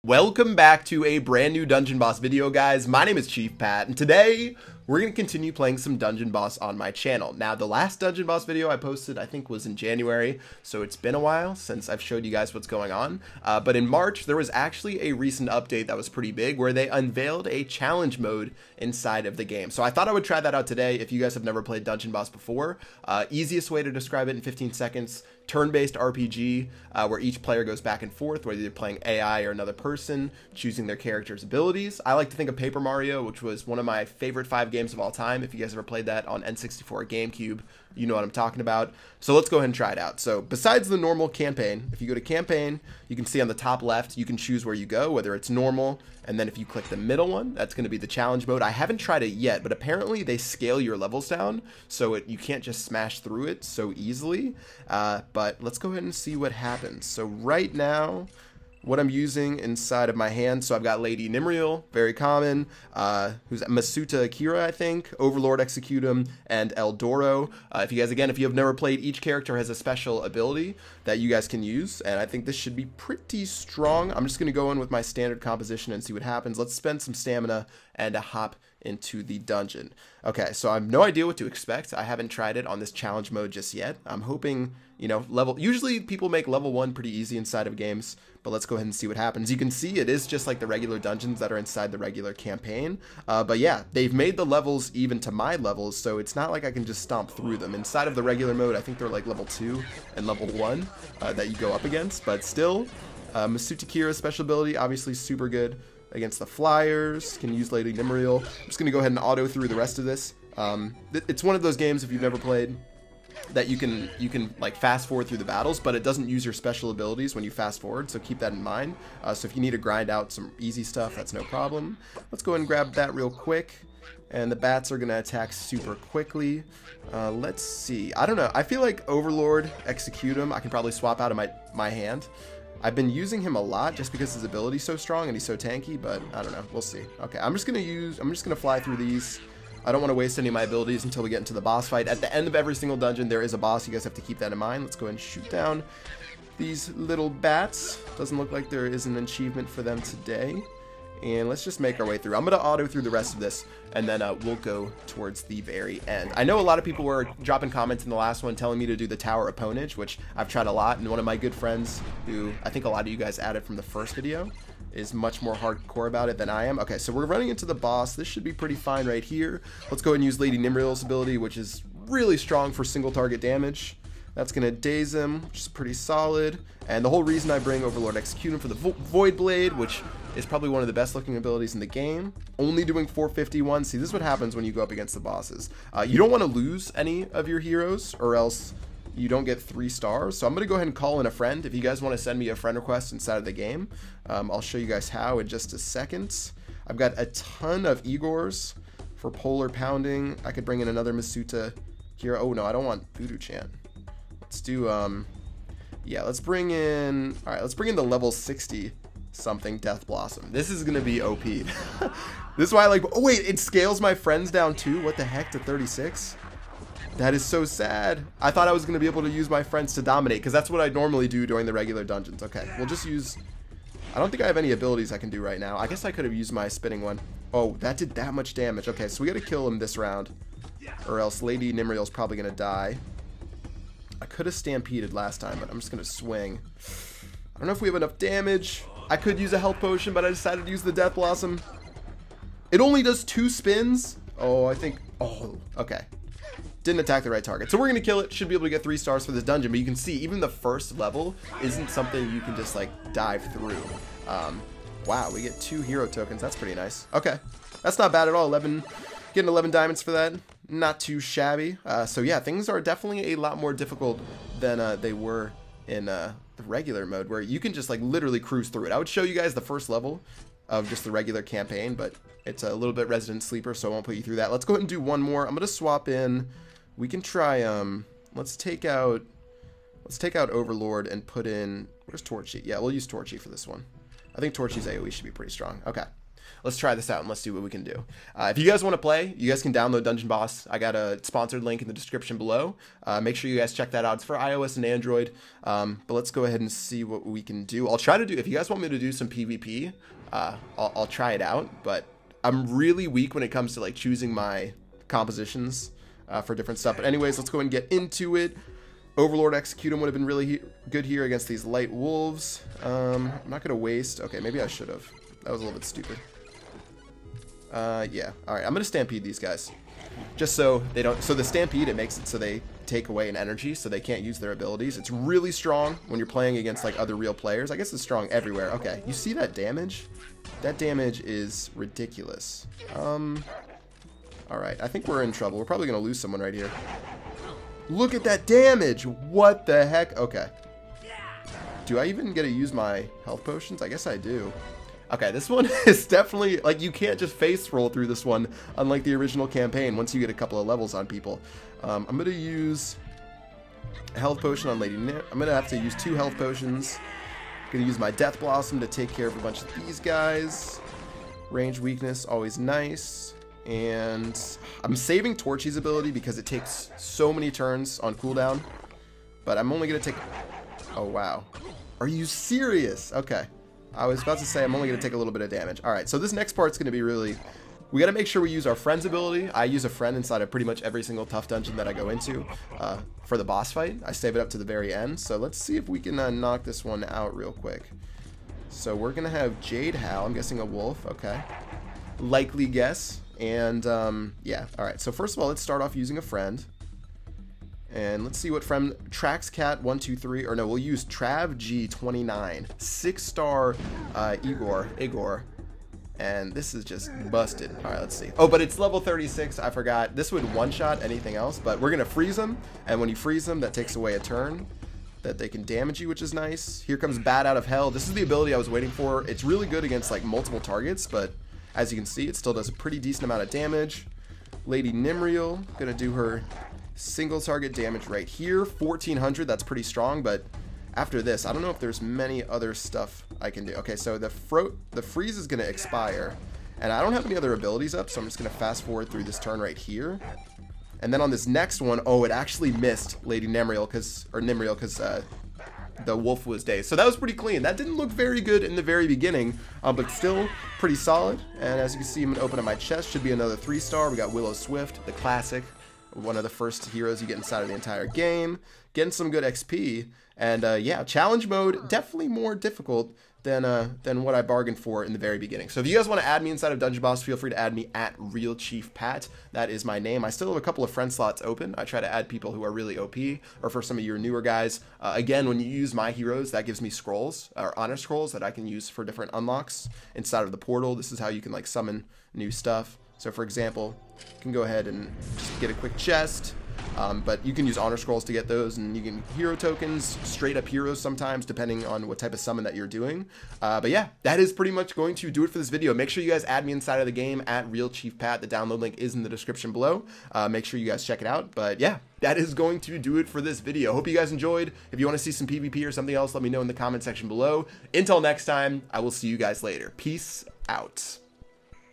Welcome back to a brand new Dungeon Boss video, guys. My name is RealChiefPat, and today we're going to continue playing some Dungeon Boss on my channel. Now, the last Dungeon Boss video I posted, I think, was in January, so it's been a while since I've showed you guys what's going on. But in March, there was actually a recent update that was pretty big, where they unveiled a challenge mode inside of the game. So I thought I would try that out today if you guys have never played Dungeon Boss before. Easiest way to describe it in 15 seconds. Turn-based RPG where each player goes back and forth, whether you're playing AI or another person, choosing their character's abilities. I like to think of Paper Mario, which was one of my favorite 5 games of all time. If you guys ever played that on N64 or GameCube, you know what I'm talking about. So let's go ahead and try it out. So besides the normal campaign, if you go to campaign, you can see on the top left, you can choose where you go, whether it's normal, and then if you click the middle one, that's going to be the challenge mode. I haven't tried it yet, but apparently they scale your levels down, so you can't just smash through it so easily. But let's go ahead and see what happens. So right now, what I'm using inside of my hand, so I've got Lady Nimriel, very common, who's Masuta Akira, I think, Overlord Executum, and Eldoro. If you have never played, each character has a special ability that you guys can use, and I think this should be pretty strong. I'm just going to go in with my standard composition and see what happens. Let's spend some stamina and a hop into the dungeon. Okay, so I have no idea what to expect. I haven't tried it on this challenge mode just yet. I'm hoping, you know, usually people make level 1 pretty easy inside of games, but let's go ahead and see what happens. You can see it is just like the regular dungeons that are inside the regular campaign. But yeah, they've made the levels even to my levels, so it's not like I can just stomp through them. Inside of the regular mode, I think they're like level 2 and level 1 that you go up against, but still, Masuta Akira's special ability, obviously super good against the flyers. Can use Lady Nimriel. I'm just gonna go ahead and auto through the rest of this. It's one of those games, if you've never played, that you can like fast forward through the battles, but it doesn't use your special abilities when you fast forward, so keep that in mind. So if you need to grind out some easy stuff, that's no problem. Let's go ahead and grab that real quick, and the bats are gonna attack super quickly. Let's see, I don't know, I feel like Overlord Executum I can probably swap out of my hand. I've been using him a lot just because his ability's so strong and he's so tanky, but I don't know, we'll see. Okay, I'm just gonna fly through these. I don't want to waste any of my abilities until we get into the boss fight. At the end of every single dungeon, there is a boss. You guys have to keep that in mind. Let's go ahead and shoot down these little bats. Doesn't look like there is an achievement for them today. And let's just make our way through. I'm going to auto through the rest of this, and then we'll go towards the very end. I know a lot of people were dropping comments in the last one telling me to do the Tower of Ponage, which I've tried a lot, and one of my good friends, who I think a lot of you guys added from the first video, is much more hardcore about it than I am. Okay, so we're running into the boss. This should be pretty fine right here. Let's go ahead and use Lady Nimriel's ability, which is really strong for single target damage. That's going to daze him, which is pretty solid. And the whole reason I bring Overlord Executum for the Void Blade, which is probably one of the best looking abilities in the game. Only doing 451. See, this is what happens when you go up against the bosses. You don't want to lose any of your heroes, or else you don't get 3 stars. So I'm going to go ahead and call in a friend. If you guys want to send me a friend request inside of the game, I'll show you guys how in just a second. I've got a ton of Igors for Polar Pounding. I could bring in another Masuta here. Oh no, I don't want Voodoo Chant. Let's do, yeah, let's bring in, alright, let's bring in the level 60 something Death Blossom. This is gonna be OP. This is why I like, oh wait, it scales my friends down too? What the heck, to 36? That is so sad. I thought I was gonna be able to use my friends to dominate, because that's what I normally do during the regular dungeons. Okay, we'll just use, I don't think I have any abilities I can do right now. I guess I could have used my spinning one. Oh, that did that much damage. Okay, so we gotta kill him this round, or else Lady Nimriel's probably gonna die. I could have stampeded last time, but I'm just going to swing. I don't know if we have enough damage. I could use a health potion, but I decided to use the Death Blossom. It only does 2 spins. Oh, I think... Oh, okay. Didn't attack the right target. So we're going to kill it. Should be able to get 3 stars for this dungeon. But you can see, even the first level isn't something you can just, like, dive through. Wow, we get 2 hero tokens. That's pretty nice. Okay. That's not bad at all. Getting 11 diamonds for that. Not too shabby. So yeah, things are definitely a lot more difficult than they were in the regular mode, where you can just like literally cruise through it. I would show you guys the first level of just the regular campaign, but it's a little bit Resident Sleeper, so I won't put you through that. Let's go ahead and do one more. I'm gonna swap in. We can try let's take out Overlord and put in, where's Torchy? Yeah, we'll use Torchy for this one. I think Torchy's AoE should be pretty strong. Okay. let's try this out and let's see what we can do. If you guys want to play, you guys can download Dungeon Boss. I got a sponsored link in the description below. Make sure you guys check that out. It's for iOS and Android. But let's go ahead and see what we can do. I'll try to do, if you guys want me to do some PvP, I'll try it out. But I'm really weak when it comes to like choosing my compositions for different stuff. But anyways, let's go and get into it. Overlord Execute him would have been really good here against these light wolves. I'm not going to waste. Okay, maybe I should have. That was a little bit stupid. Yeah. All right, I'm going to Stampede these guys. Just so they don't... So the Stampede, it makes it so they take away an energy, so they can't use their abilities. It's really strong when you're playing against like other real players. I guess it's strong everywhere. Okay, you see that damage? That damage is ridiculous. All right, I think we're in trouble. We're probably going to lose someone right here. Look at that damage! What the heck? Okay. Do I even get to use my health potions? I guess I do. Okay, this one is definitely, like, you can't just face roll through this one, unlike the original campaign, once you get a couple of levels on people. I'm going to use a health potion on Lady Nip. I'm going to have to use 2 health potions. I'm going to use my Death Blossom to take care of a bunch of these guys. Range weakness, always nice. And I'm saving Torchy's ability because it takes so many turns on cooldown. But I'm only going to take... Oh, wow. Are you serious? Okay. I was about to say I'm only going to take a little bit of damage. Alright, so this next part's going to be really... We got to make sure we use our friend's ability. I use a friend inside of pretty much every single tough dungeon that I go into for the boss fight. I save it up to the very end. So let's see if we can knock this one out real quick. So we're going to have Jade Hal. I'm guessing a wolf. Okay. Likely guess. And, yeah. Alright, so first of all, let's start off using a friend. And let's see what friend... TraxCat123... Or no, we'll use TravG29. 6-star Igor. And this is just busted. Alright, let's see. Oh, but it's level 36. I forgot. This would one-shot anything else. But we're going to freeze them. And when you freeze them, that takes away a turn that they can damage you, which is nice. Here comes Bat Out of Hell. This is the ability I was waiting for. It's really good against, like, multiple targets, but... As you can see, it still does a pretty decent amount of damage. Lady Nimriel, gonna do her single target damage right here. 1400, that's pretty strong, but after this, I don't know if there's many other stuff I can do. Okay, so the freeze is gonna expire, and I don't have any other abilities up, so I'm just gonna fast forward through this turn right here. And then on this next one, oh, it actually missed Lady Nimriel, because the wolf was dazed. So that was pretty clean. That didn't look very good in the very beginning, but still pretty solid. And as you can see, I'm going to open up my chest. Should be another 3-star. We got Willow Swift, the classic. One of the first heroes you get inside of the entire game. Getting some good XP. And yeah, challenge mode, definitely more difficult than what I bargained for in the very beginning. So if you guys want to add me inside of Dungeon Boss, feel free to add me at RealChiefPat. That is my name. I still have a couple of friend slots open. I try to add people who are really OP, or for some of your newer guys. Again, when you use my heroes, that gives me scrolls, or honor scrolls that I can use for different unlocks inside of the portal. This is how you can like summon new stuff. So for example, you can go ahead and just get a quick chest. But you can use honor scrolls to get those, and you can hero tokens, straight up heroes sometimes, depending on what type of summon that you're doing. But yeah, that is pretty much going to do it for this video. Make sure you guys add me inside of the game at RealChiefPat. The download link is in the description below. Make sure you guys check it out. But yeah, that is going to do it for this video. Hope you guys enjoyed. If you want to see some PvP or something else, let me know in the comment section below. Until next time, I will see you guys later. Peace out.